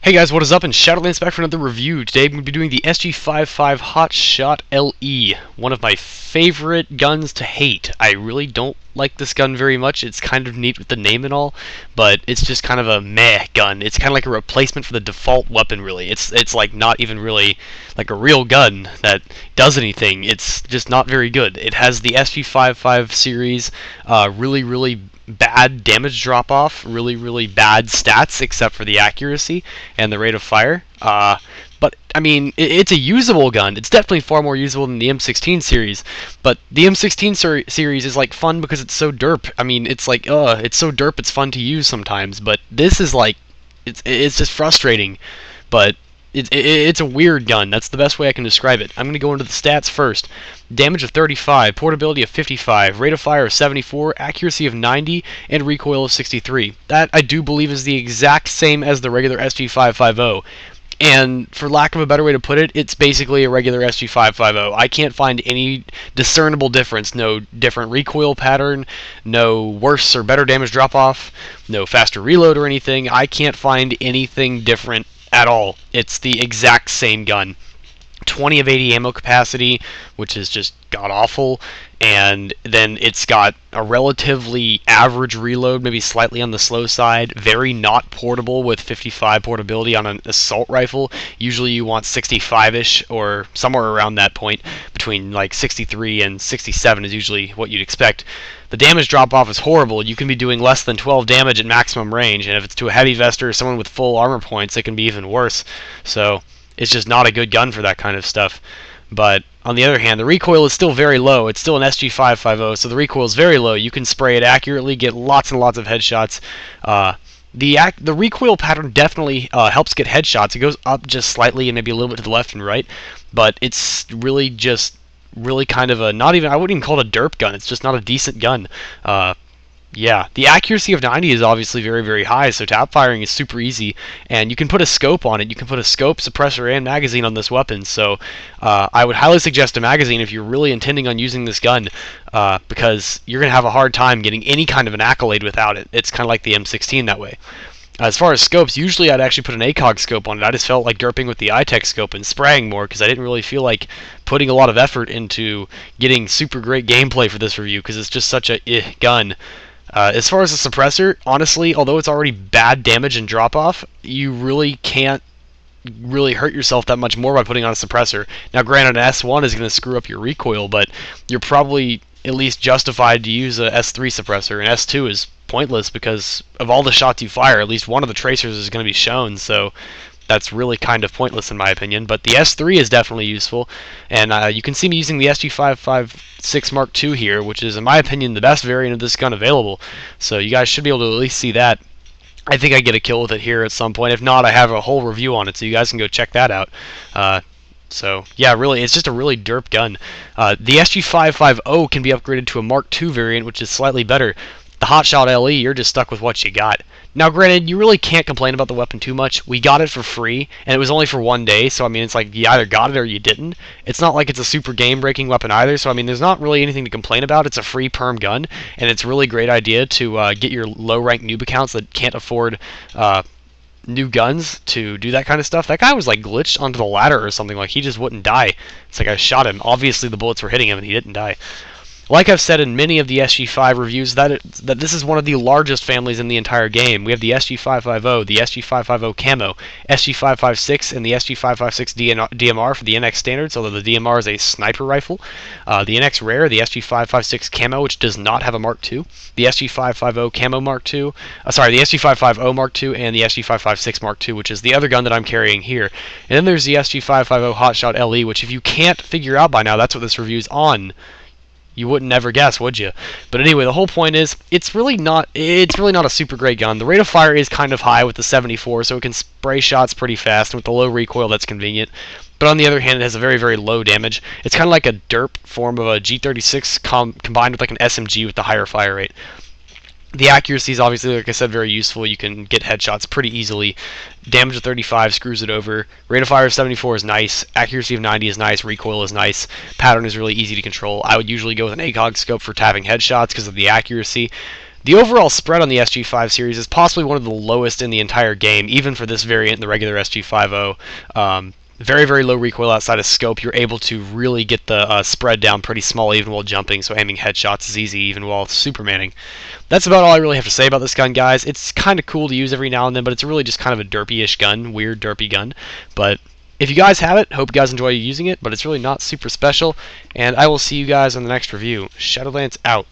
Hey guys, what is up? And Shadolance back for another review. Today I'm going to be doing the SG550 Hot Shot LE, one of my favorite guns to hate. I really don't like this gun very much. It's kind of neat with the name and all, but it's just kind of a meh gun. It's kind of like a replacement for the default weapon, really. It's like not even really like a real gun that does anything. It's just not very good. It has the SG550 series, really bad damage drop-off, really bad stats except for the accuracy and the rate of fire. But, I mean, it's a usable gun. It's definitely far more usable than the M16 series. But the M16 series is, like, fun because it's so derp. I mean, it's like, it's so derp it's fun to use sometimes. But this is, like, it's just frustrating. But it's a weird gun. That's the best way I can describe it. I'm going to go into the stats first. Damage of 35, portability of 55, rate of fire of 74, accuracy of 90, and recoil of 63. That, I do believe, is the exact same as the regular SG550. And for lack of a better way to put it, it's basically a regular SG550. I can't find any discernible difference. No different recoil pattern, no worse or better damage drop-off, no faster reload or anything. I can't find anything different at all. It's the exact same gun. 20 of 80 ammo capacity, which is just god-awful, and then it's got a relatively average reload, maybe slightly on the slow side, very not portable with 55 portability on an assault rifle. Usually you want 65-ish, or somewhere around that point, between like 63 and 67 is usually what you'd expect. The damage drop-off is horrible. You can be doing less than 12 damage at maximum range, and if it's to a heavy vester or someone with full armor points, it can be even worse. So it's just not a good gun for that kind of stuff. But on the other hand, the recoil is still very low. It's still an SG550, so the recoil is very low. You can spray it accurately, get lots and lots of headshots. The recoil pattern definitely helps get headshots. It goes up just slightly and maybe a little bit to the left and right, but it's really just kind of a, not even, I wouldn't even call it a derp gun. It's just not a decent gun. Yeah, the accuracy of 90 is obviously very high, so tap firing is super easy, and you can put a scope on it. You can put a scope, suppressor, and magazine on this weapon, so I would highly suggest a magazine if you're really intending on using this gun, because you're going to have a hard time getting any kind of an accolade without it. It's kind of like the M16 that way. As far as scopes, usually I'd actually put an ACOG scope on it. I just felt like derping with the iTech scope and spraying more because I didn't really feel like putting a lot of effort into getting super great gameplay for this review because it's just such a gun. As far as the suppressor, honestly, although it's already bad damage and drop-off, you really can't really hurt yourself that much more by putting on a suppressor. Now, granted, an S1 is going to screw up your recoil, but you're probably at least justified to use a S3 suppressor, and S2 is pointless because of all the shots you fire, at least one of the tracers is going to be shown, so that's really kind of pointless in my opinion. But the S3 is definitely useful, and you can see me using the SG556 Mark II here, which is, in my opinion, the best variant of this gun available. So you guys should be able to at least see that. I think I get a kill with it here at some point. If not, I have a whole review on it, so you guys can go check that out. So, yeah, really, it's just a really derp gun. The SG550 can be upgraded to a Mark II variant, which is slightly better. The Hot Shot LE, you're just stuck with what you got. Now, granted, you really can't complain about the weapon too much. We got it for free, and it was only for 1 day, so, I mean, it's like you either got it or you didn't. It's not like it's a super game-breaking weapon either, so, I mean, there's not really anything to complain about. It's a free perm gun, and it's a really great idea to get your low-rank noob accounts that can't afford new guns to do that kind of stuff. That guy was, like, glitched onto the ladder or something. Like, he just wouldn't die. It's like I shot him. Obviously, the bullets were hitting him, and he didn't die. Like I've said in many of the SG5 reviews, that this is one of the largest families in the entire game. We have the SG550, the SG550 Camo, SG556, and the SG556 DMR for the NX standards, although the DMR is a sniper rifle. The NX Rare, the SG556 Camo, which does not have a Mark II, the SG550 Camo Mark II, the SG550 Mark II, and the SG556 Mark II, which is the other gun that I'm carrying here. And then there's the SG550 Hot Shot LE, which if you can't figure out by now, that's what this review's on. You wouldn't ever guess, would you? But anyway, the whole point is, it's really not a super great gun. The rate of fire is kind of high with the 74, so it can spray shots pretty fast, and with the low recoil, that's convenient. But on the other hand, it has a very low damage. It's kind of like a derp form of a G36 combined with like an SMG with the higher fire rate. The accuracy is obviously, like I said, very useful. You can get headshots pretty easily. Damage of 35 screws it over. Rate of fire of 74 is nice. Accuracy of 90 is nice. Recoil is nice. Pattern is really easy to control. I would usually go with an ACOG scope for tapping headshots because of the accuracy. The overall spread on the SG5 series is possibly one of the lowest in the entire game, even for this variant, the regular SG50. Very, very low recoil outside of scope. You're able to really get the spread down pretty small even while jumping, so aiming headshots is easy even while supermanning. That's about all I really have to say about this gun, guys. It's kind of cool to use every now and then, but it's really just kind of a derpy-ish gun, weird derpy gun. But if you guys have it, hope you guys enjoy using it, but it's really not super special, and I will see you guys on the next review. Shadolance out.